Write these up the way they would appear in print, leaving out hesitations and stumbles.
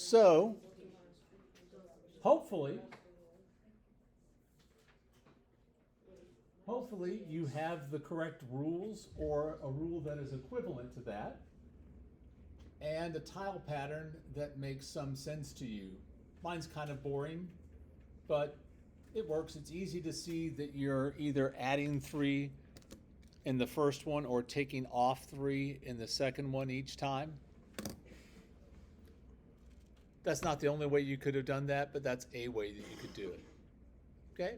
So, hopefully you have the correct rules or a rule that is equivalent to that and a tile pattern that makes some sense to you. Mine's kind of boring, but it works. It's easy to see that you're either adding 3 in the first one or taking off 3 in the second one each time. That's not the only way you could have done that, but that's a way that you could do it. Okay?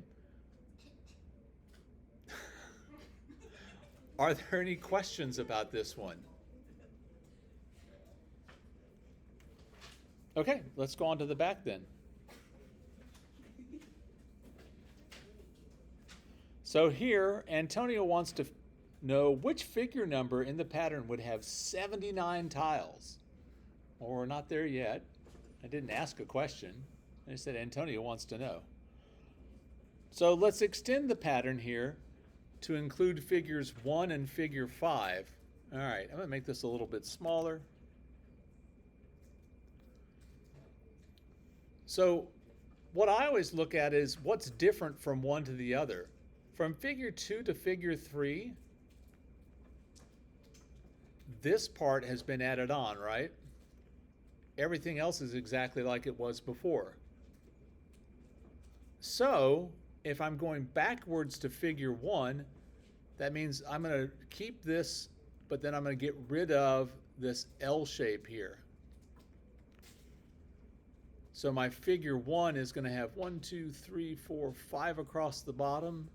Are there any questions about this one? Okay, let's go on to the back then. So here, Antonio wants to know which figure number in the pattern would have 79 tiles. Well, we're not there yet. I didn't ask a question. I said Antonio wants to know. So let's extend the pattern here to include figures 1 and figure 5. All right, I'm going to make this a little bit smaller. So what I always look at is what's different from one to the other. From figure 2 to figure 3, this part has been added on, right? Everything else is exactly like it was before. So if I'm going backwards to figure 1, that means I'm going to keep this, but then I'm going to get rid of this L shape here. So my figure 1 is going to have 1, 2, 3, 4, 5 across the bottom.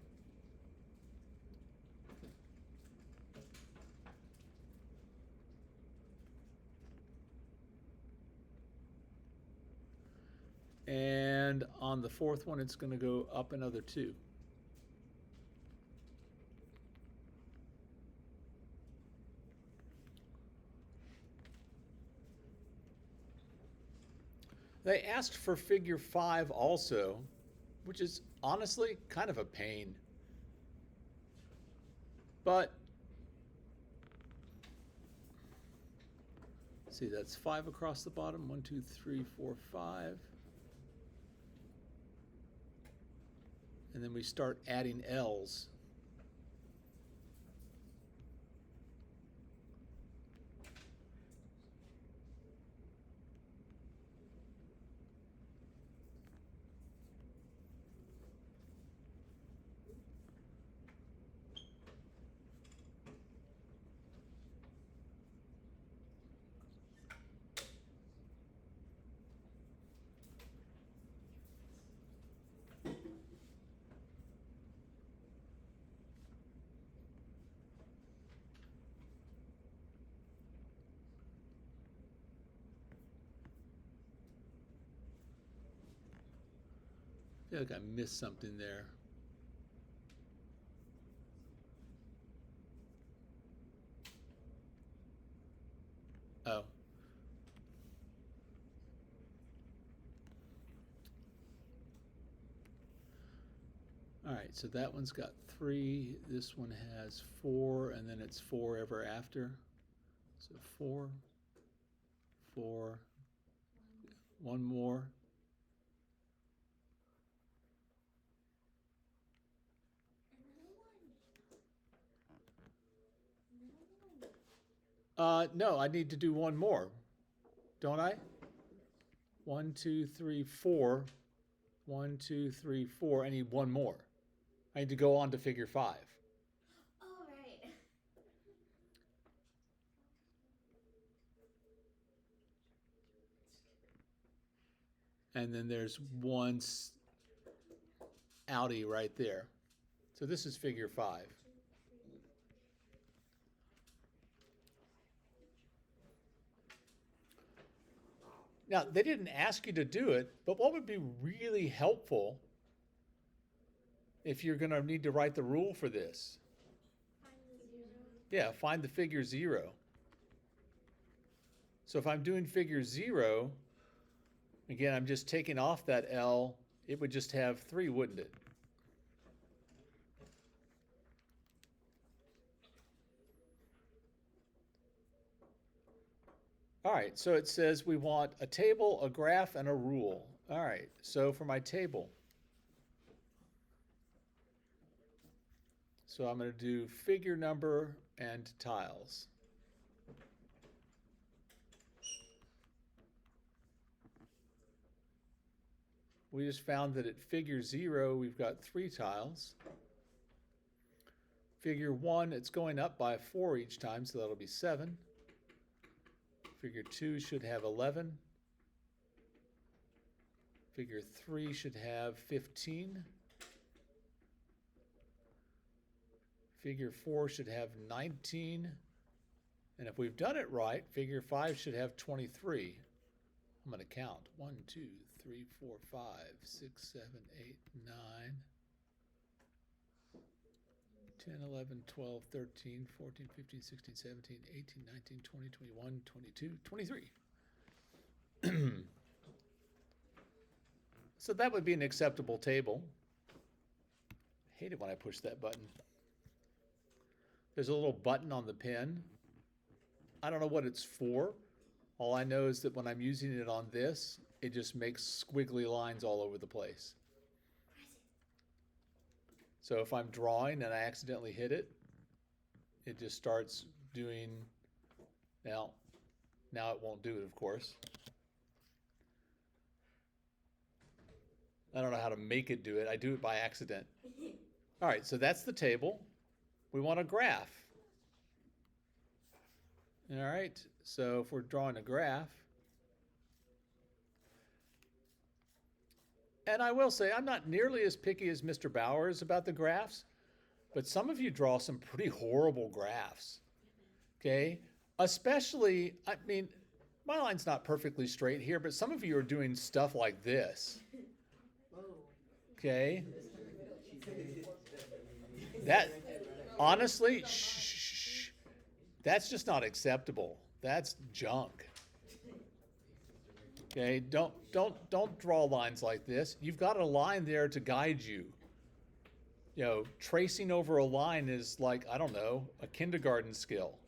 And on the fourth one, it's going to go up another 2. They asked for figure 5 also, which is honestly kind of a pain. But, see, that's 5 across the bottom. 1, 2, 3, 4, 5. And then we start adding L's. I feel like I missed something there. Oh. All right, so that one's got 3. This one has 4, and then it's 4 ever after. So 4, 4, 1 more. No, I need to do 1 more, don't I? 1, 2, 3, 4. 1, 2, 3, 4. I need 1 more. I need to go on to figure 5. Oh, right. And then there's 1 outie right there. So this is figure 5. Now, they didn't ask you to do it, but what would be really helpful if you're going to need to write the rule for this? Yeah, find the figure 0. So if I'm doing figure 0, again, I'm just taking off that L. It would just have 3, wouldn't it? All right, so it says we want a table, a graph, and a rule. All right, so for my table, so I'm going to do figure number and tiles. We just found that at figure 0, we've got 3 tiles. Figure 1, it's going up by 4 each time, so that'll be 7. Figure 2 should have 11. Figure 3 should have 15. Figure 4 should have 19. And if we've done it right, figure 5 should have 23. I'm going to count. 1, 2, 3, 4, 5, 6, 7, 8, 9, 10, 11, 12, 13, 14, 15, 16, 17, 18, 19, 20, 21, 22, 23. So that would be an acceptable table. I hate it when I push that button. There's a little button on the pen. I don't know what it's for. All I know is that when I'm using it on this, it just makes squiggly lines all over the place. So if I'm drawing and I accidentally hit it, it just starts doing, now it won't do it, of course. I don't know how to make it do it. I do it by accident. All right, so that's the table. We want a graph. All right, so if we're drawing a graph, and I will say I'm not nearly as picky as Mr. Bowers about the graphs, but some of you draw some pretty horrible graphs, okay? Especially, I mean, my line's not perfectly straight here, but some of you are doing stuff like this, okay? That, honestly, shh, that's just not acceptable. That's junk. Okay, don't draw lines like this. You've got a line there to guide you. You know, tracing over a line is like, I don't know, a kindergarten skill.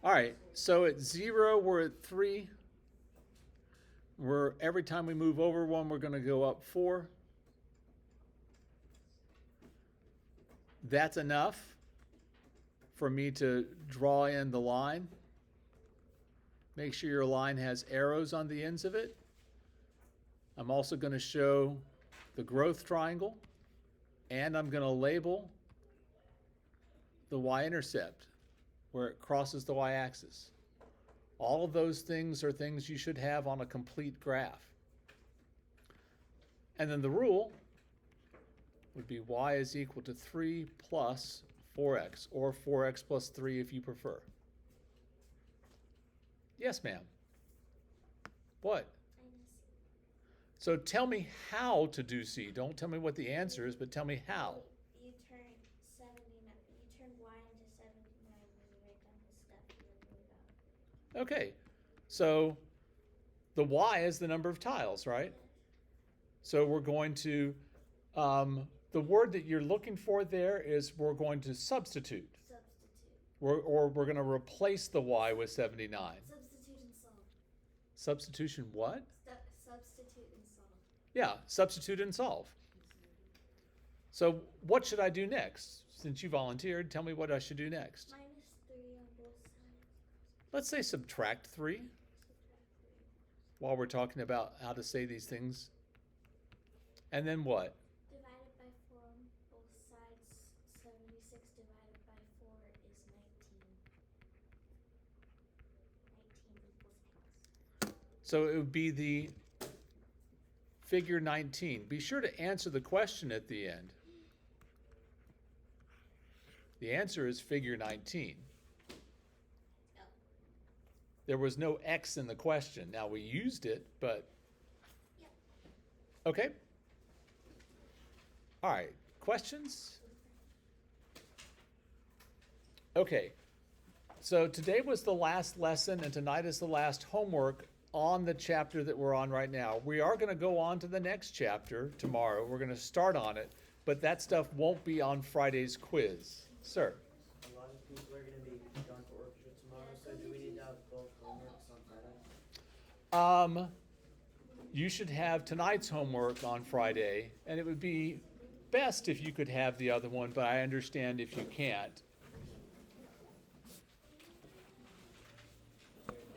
All right, so at 0, we're at 3. Every time we move over 1, we're going to go up 4. That's enough for me to draw in the line. Make sure your line has arrows on the ends of it. I'm also going to show the growth triangle, and I'm going to label the y-intercept where it crosses the y-axis. All of those things are things you should have on a complete graph. And then the rule would be y is equal to 3 plus 4x, or 4x plus 3 if you prefer. Yes, ma'am. What? So tell me how to do C. Don't tell me what the answer is, but tell me how. You turn 79. You turn y into 79 when you write down the step and then move out. Okay, so the y is the number of tiles, right? So we're going to, the word that you're looking for there is we're going to substitute. Or we're going to replace the y with 79. Substitute and solve. Substitution what? Substitute and solve. Yeah, substitute and solve. So what should I do next? Since you volunteered, tell me what I should do next. -3 on both sides. Let's say subtract 3 while we're talking about how to say these things. And then what? Divided by 4 on both sides. 76 divided by 4 is 19. 19 equals x. So it would be the figure 19. Be sure to answer the question at the end. The answer is figure 19. Oh. There was no x in the question. Now we used it, but... Yep. Okay. All right. Questions? Okay. So today was the last lesson, and tonight is the last homework on the chapter that we're on right now. We are going to go on to the next chapter tomorrow. We're going to start on it, but that stuff won't be on Friday's quiz. Sir? A lot of people are going to be done for orchestra You should have tonight's homework on Friday, and it would be best if you could have the other one, but I understand if you can't.